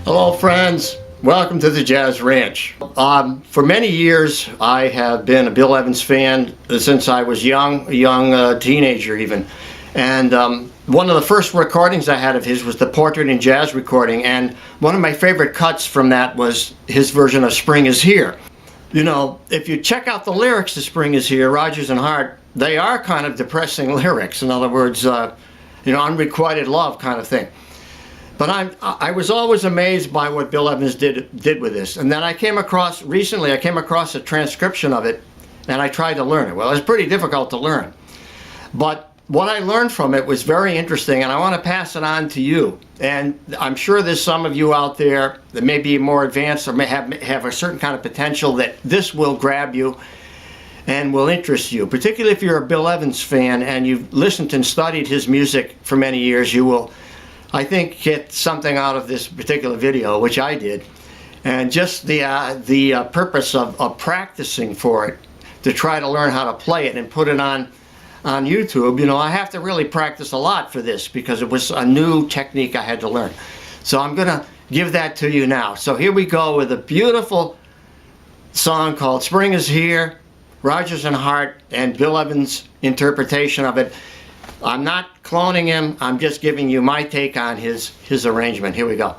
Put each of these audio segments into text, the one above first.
Hello friends, welcome to the Jazz Ranch. For many years I have been a Bill Evans fan since I was a young teenager even. And one of the first recordings I had of his was the Portrait in Jazz recording, and one of my favorite cuts from that was his version of Spring is Here. You know, if you check out the lyrics to Spring is Here, Rodgers and Hart, they are kind of depressing lyrics. In other words, unrequited love kind of thing. But I was always amazed by what Bill Evans did with this. And then recently I came across a transcription of it, and I tried to learn it. Well, it was pretty difficult to learn. But what I learned from it was very interesting, and I want to pass it on to you. And I'm sure there's some of you out there that may be more advanced or may have a certain kind of potential that this will grab you and will interest you. Particularly if you're a Bill Evans fan and you've listened and studied his music for many years, you will, I think, get something out of this particular video, which I did, and just the purpose of practicing for it, to try to learn how to play it and put it on YouTube. You know, I have to really practice a lot for this because it was a new technique I had to learn. So I'm gonna give that to you now. So here we go with a beautiful song called Spring is Here, Rodgers and Hart, and Bill Evans' interpretation of it. I'm not cloning him, I'm just giving you my take on his arrangement. Here we go.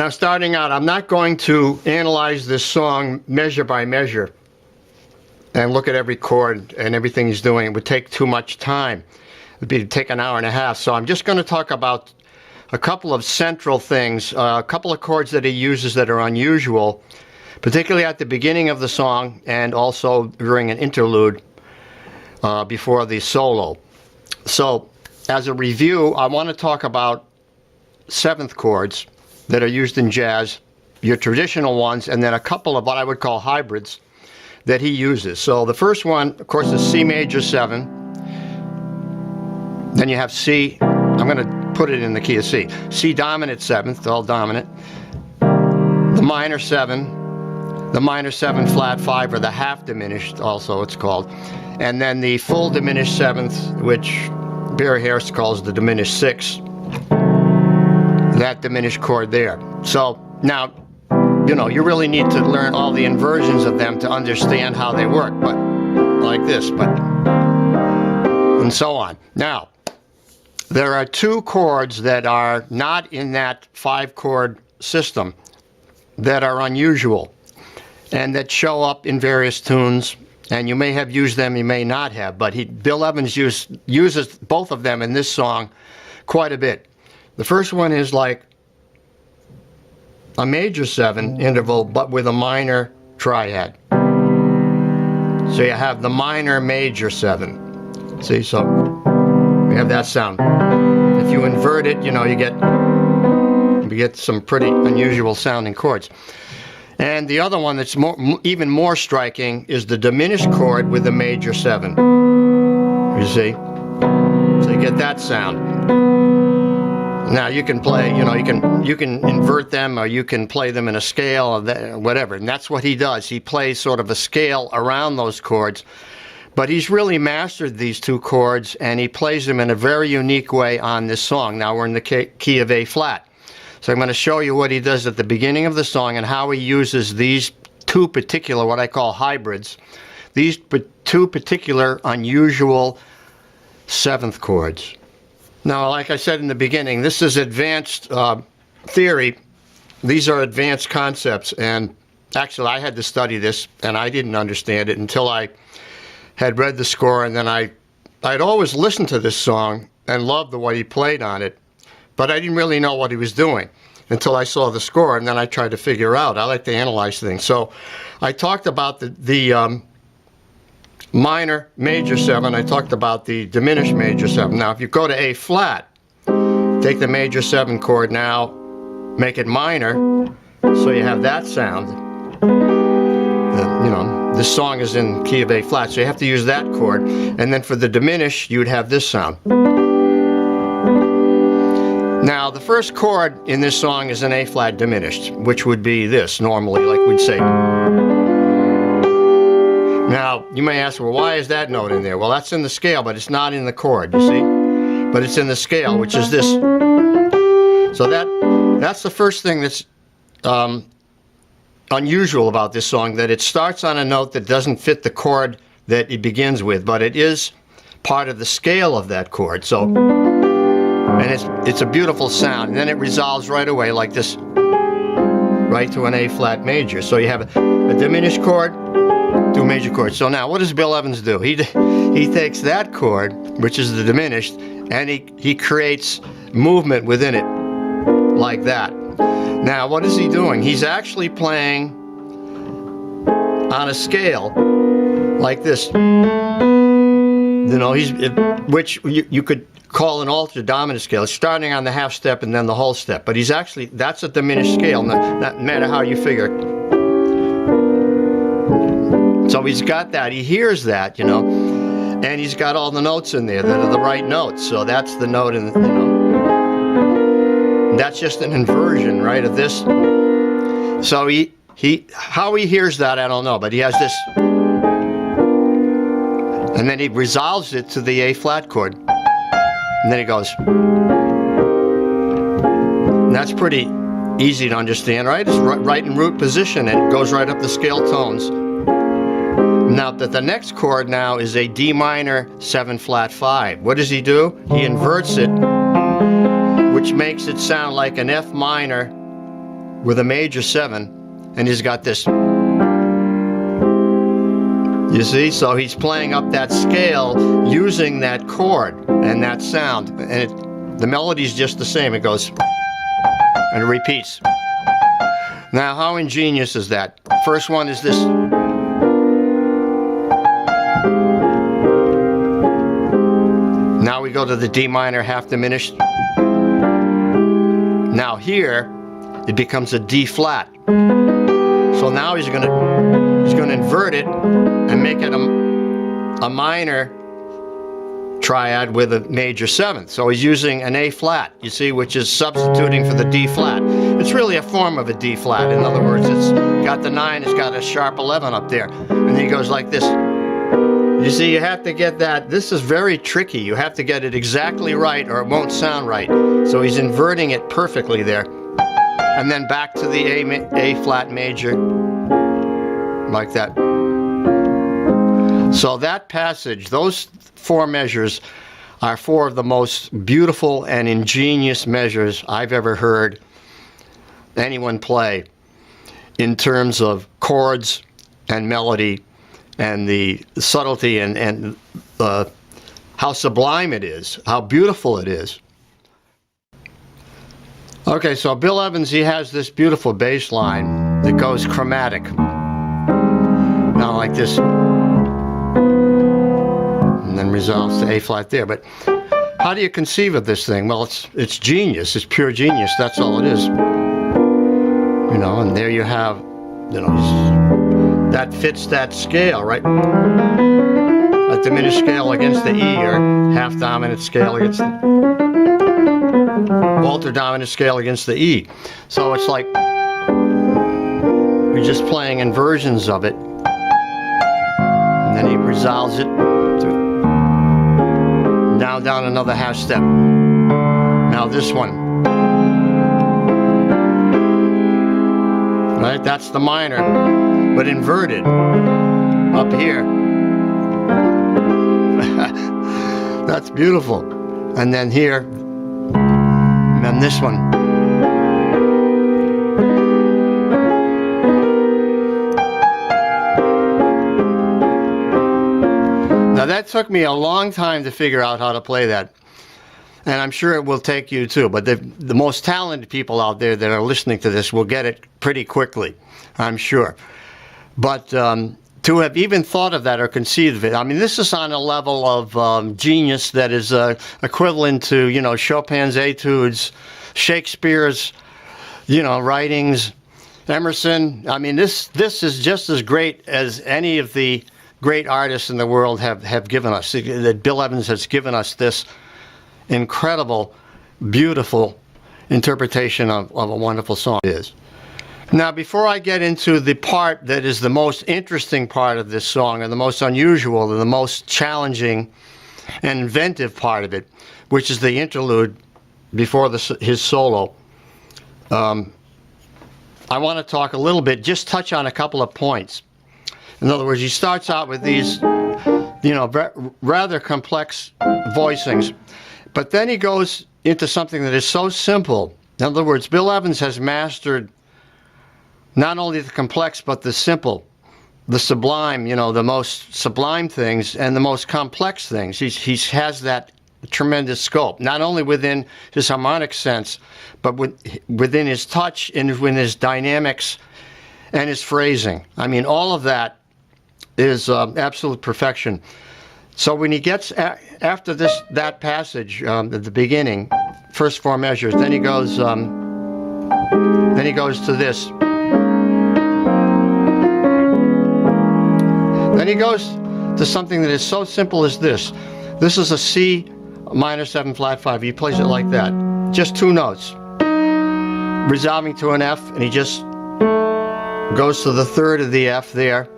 Now, starting out, I'm not going to analyze this song measure by measure and look at every chord and everything he's doing. It would take too much time. It would take an hour and a half. So I'm just going to talk about a couple of central things, a couple of chords that he uses that are unusual, particularly at the beginning of the song and also during an interlude before the solo. So as a review, I want to talk about seventh chords that are used in jazz, your traditional ones, and then a couple of what I would call hybrids that he uses. So the first one, of course, is C major 7. Then you have C, I'm going to put it in the key of C. C dominant 7th, all dominant. The minor 7, the minor 7 flat 5, or the half diminished also it's called. And then the full diminished 7th, which Barry Harris calls the diminished 6. That diminished chord there. So now, you know, you really need to learn all the inversions of them to understand how they work, but like this, but and so on. Now, there are two chords that are not in that 5-chord system that are unusual and that show up in various tunes, and you may have used them, you may not have, but Bill Evans uses both of them in this song quite a bit. The first one is like a major 7 interval, but with a minor triad. So you have the minor major 7. See, so you have that sound. If you invert it, you know, you get some pretty unusual sounding chords. And the other one that's even more striking is the diminished chord with the major 7. You see? So you get that sound. Now you can play, you know, you can invert them, or you can play them in a scale or whatever, and that's what he does. He plays sort of a scale around those chords, but he's really mastered these two chords, and he plays them in a very unique way on this song. Now we're in the key of A flat, so I'm going to show you what he does at the beginning of the song and how he uses these two particular, what I call hybrids, these two particular unusual 7th chords. Now, like I said in the beginning, this is advanced theory. These are advanced concepts, and actually I had to study this, and I didn't understand it until I had read the score, and then I'd always listened to this song and loved the way he played on it, but I didn't really know what he was doing until I saw the score, and then I tried to figure out. I like to analyze things. So I talked about the minor major 7, I talked about the diminished major 7. Now if you go to A flat, take the major 7 chord now, make it minor, so you have that sound. You know, this song is in key of A flat, so you have to use that chord. And then for the diminished, you'd have this sound. Now the first chord in this song is an A flat diminished, which would be this normally, like we'd say. Now, you may ask, well, why is that note in there? Well, that's in the scale, but it's not in the chord, you see? But it's in the scale, which is this. So that's the first thing that's unusual about this song, that it starts on a note that doesn't fit the chord that it begins with, but it is part of the scale of that chord. So, and it's a beautiful sound. And then it resolves right away like this, right to an A flat major. So you have a diminished chord, 2 major chords. So now what does Bill Evans do? He takes that chord, which is the diminished, and he creates movement within it like that. Now what is he doing? He's actually playing on a scale like this. You know, which you could call an altered dominant scale. It's starting on the half step and then the whole step, but he's actually, that's a diminished scale, no matter how you figure it. So he's got that, he hears that, you know, and he's got all the notes in there that are the right notes. So that's the note in, you know, that's just an inversion, right, of this. So how he hears that, I don't know, but he has this, and then he resolves it to the A flat chord, and then he goes. And that's pretty easy to understand, right? It's right in root position, and it goes right up the scale tones. Now that the next chord now is a D minor 7 flat 5. What does he do? He inverts it, which makes it sound like an F minor with a major 7, and he's got this. You see, so he's playing up that scale using that chord and that sound, and the melody's just the same. It goes and it repeats. Now, how ingenious is that? First one is this. Now we go to the D minor half diminished. Now here it becomes a D flat. So now he's going to invert it and make it a minor triad with a major 7th. So he's using an A flat, you see, which is substituting for the D flat. It's really a form of a D flat. In other words, it's got the 9, it's got a sharp 11 up there. And he goes like this. You see, you have to get that. This is very tricky. You have to get it exactly right or it won't sound right. So he's inverting it perfectly there. And then back to the A flat major, like that. So that passage, those 4 measures are 4 of the most beautiful and ingenious measures I've ever heard anyone play in terms of chords and melody and the subtlety and how sublime it is, how beautiful it is. Okay, so Bill Evans, he has this beautiful bass line that goes chromatic. Now like this. And then resolves to A flat there. But how do you conceive of this thing? Well, it's genius. It's pure genius. That's all it is. You know, and there you have, you know, that fits that scale, right? A diminished scale against the E, or half dominant scale against the alter dominant scale against the E. So it's like we're just playing inversions of it, and then he resolves it to now down another half step. Now this one, right? That's the minor, but inverted up here. That's beautiful. And then here, and then this one. Now that took me a long time to figure out how to play that. And I'm sure it will take you too, but the most talented people out there that are listening to this will get it pretty quickly, I'm sure. But to have even thought of that or conceived of it, I mean, this is on a level of genius that is equivalent to, you know, Chopin's etudes, Shakespeare's, you know, writings, Emerson. I mean, this is just as great as any of the great artists in the world have given us. That Bill Evans has given us this incredible, beautiful interpretation of a wonderful song. It is. Now, before I get into the part that is the most interesting part of this song, and the most unusual, and the most challenging and inventive part of it, which is the interlude before his solo, I want to talk a little bit, just touch on a couple of points. In other words, he starts out with these, you know, rather complex voicings, but then he goes into something that is so simple. In other words, Bill Evans has mastered not only the complex, but the simple, the sublime, you know, the most sublime things and the most complex things. He has that tremendous scope, not only within his harmonic sense, but within his touch and within his dynamics and his phrasing. I mean, all of that is absolute perfection. So when he gets after that passage at the beginning, first 4 measures, then he goes to this. Then he goes to something that is so simple as this. This is a C minor 7 flat 5. He plays it like that. Just 2 notes. Resolving to an F, and he just goes to the 3rd of the F there.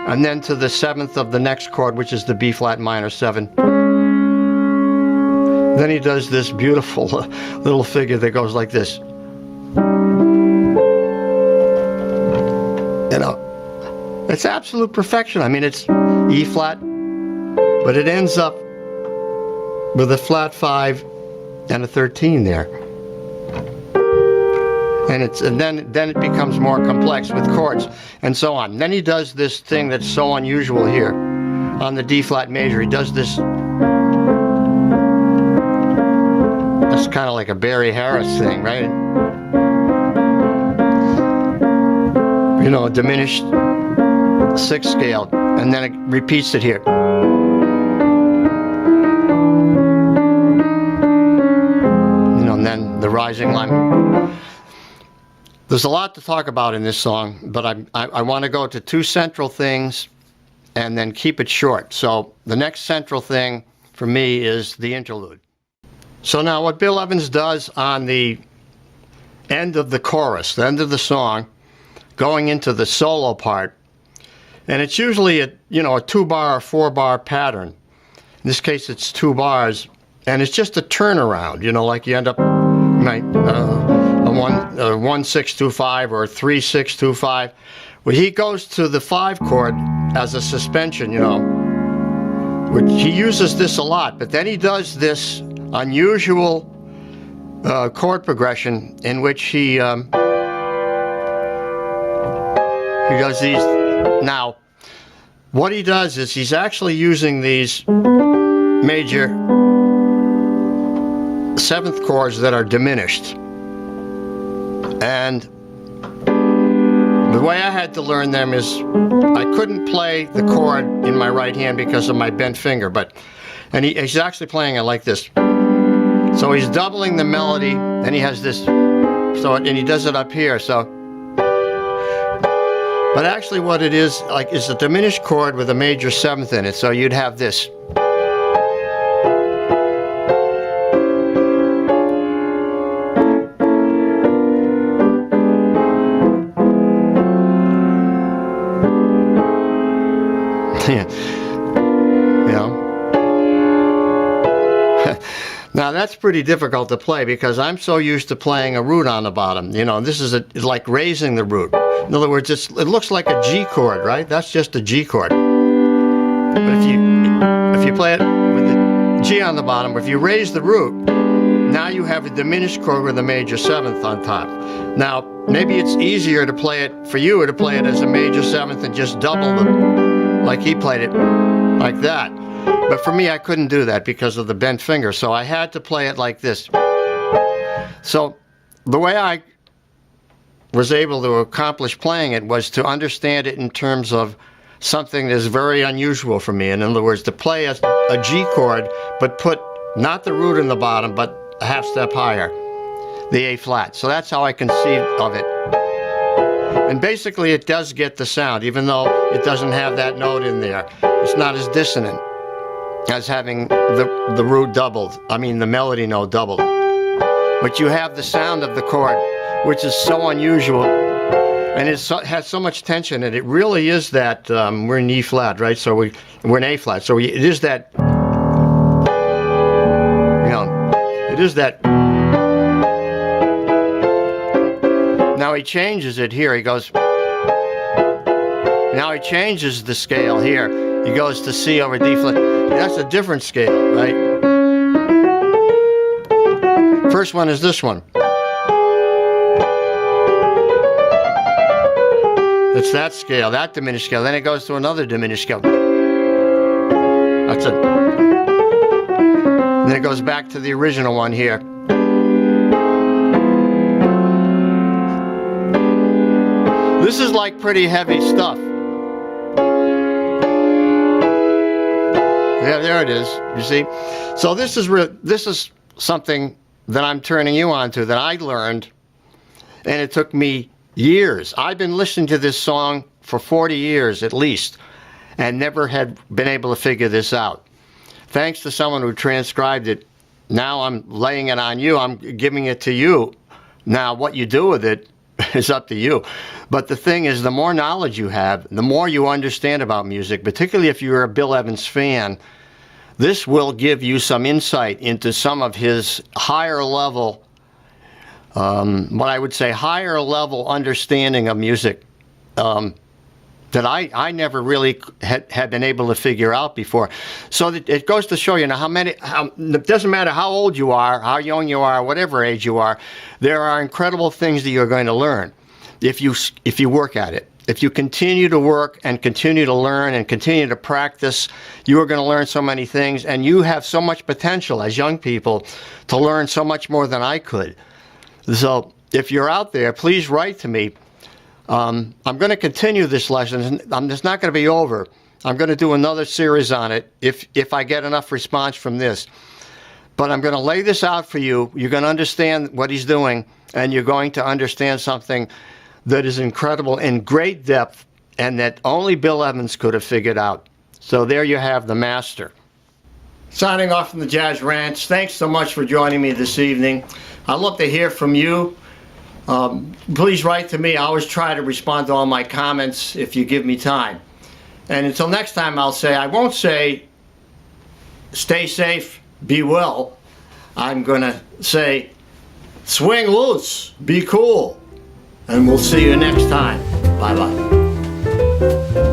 And then to the 7th of the next chord, which is the B flat minor 7. Then he does this beautiful little figure that goes like this. You know, it's absolute perfection. I mean, it's E flat, but it ends up with a flat 5 and a 13 there. and then it becomes more complex with chords and so on. Then he does this thing that's so unusual here on the D flat major. He does this. That's kind of like a Barry Harris thing, right? You know, a diminished sixth scale, and then it repeats it here. You know, and then the rising line. There's a lot to talk about in this song, but I want to go to two central things and then keep it short. So the next central thing for me is the interlude. So now what Bill Evans does on the end of the chorus, the end of the song, going into the solo part, and it's usually a 2-bar or 4-bar pattern. In this case it's 2 bars, and it's just a turnaround, you know, like you end up a 1-6-2-5 or a 3-6-2-5. Well, he goes to the 5 chord as a suspension, you know, which he uses this a lot, but then he does this unusual chord progression in which he does these. Now, what he does is he's actually using these major 7th chords that are diminished. And the way I had to learn them is I couldn't play the chord in my right hand because of my bent finger, and he's actually playing it like this. So he's doubling the melody, and he has this, and he does it up here, so. But actually what it is, like, is a diminished chord with a major 7th in it, so you'd have this. Now that's pretty difficult to play because I'm so used to playing a root on the bottom. You know, this is like raising the root. In other words, it looks like a G chord, right? That's just a G chord. But if you play it with the G on the bottom, if you raise the root, now you have a diminished chord with a major 7th on top. Now, maybe it's easier to play it for you to play it as a major 7th and just double them, like he played it, like that. But for me, I couldn't do that because of the bent finger, so I had to play it like this. So the way I was able to accomplish playing it was to understand it in terms of something that's very unusual for me. In other words, to play a G chord, but put not the root in the bottom, but a half step higher, the A flat. So that's how I conceived of it. And basically it does get the sound, even though it doesn't have that note in there. It's not as dissonant as having the root doubled, I mean the melody note doubled. But you have the sound of the chord, which is so unusual, and it has so much tension, and it really is that, we're in E flat, right? So we're in A flat, so it is that, you know, it is that. Now he changes it here, he goes, now he changes the scale here. He goes to C over D flat. That's a different scale, right? First one is this one. It's that scale, that diminished scale. Then it goes to another diminished scale. That's it. Then it goes back to the original one here. This is like pretty heavy stuff. Yeah, there it is, you see? So this is something that I'm turning you on to, that I learned, and it took me years. I've been listening to this song for 40 years at least, and never had been able to figure this out. Thanks to someone who transcribed it, now I'm laying it on you, I'm giving it to you. Now what you do with it is up to you. But the thing is, the more knowledge you have, the more you understand about music, particularly if you're a Bill Evans fan, this will give you some insight into some of his higher level, what I would say higher level understanding of music. that I never really had been able to figure out before. So that it goes to show you now it doesn't matter how old you are, how young you are, whatever age you are, there are incredible things that you're going to learn if you work at it. If you continue to work and continue to learn and continue to practice, you are going to learn so many things, and you have so much potential as young people to learn so much more than I could. So if you're out there, please write to me. I'm going to continue this lesson. It's not going to be over. I'm going to do another series on it if I get enough response from this. But I'm going to lay this out for you. You're going to understand what he's doing, and you're going to understand something that is incredible in great depth and that only Bill Evans could have figured out. So there you have the master. Signing off from the Jazz Ranch. Thanks so much for joining me this evening. I'd love to hear from you. Please write to me. I always try to respond to all my comments if you give me time. And until next time, I won't say stay safe, be well. I'm going to say swing loose, be cool. And we'll see you next time. Bye-bye.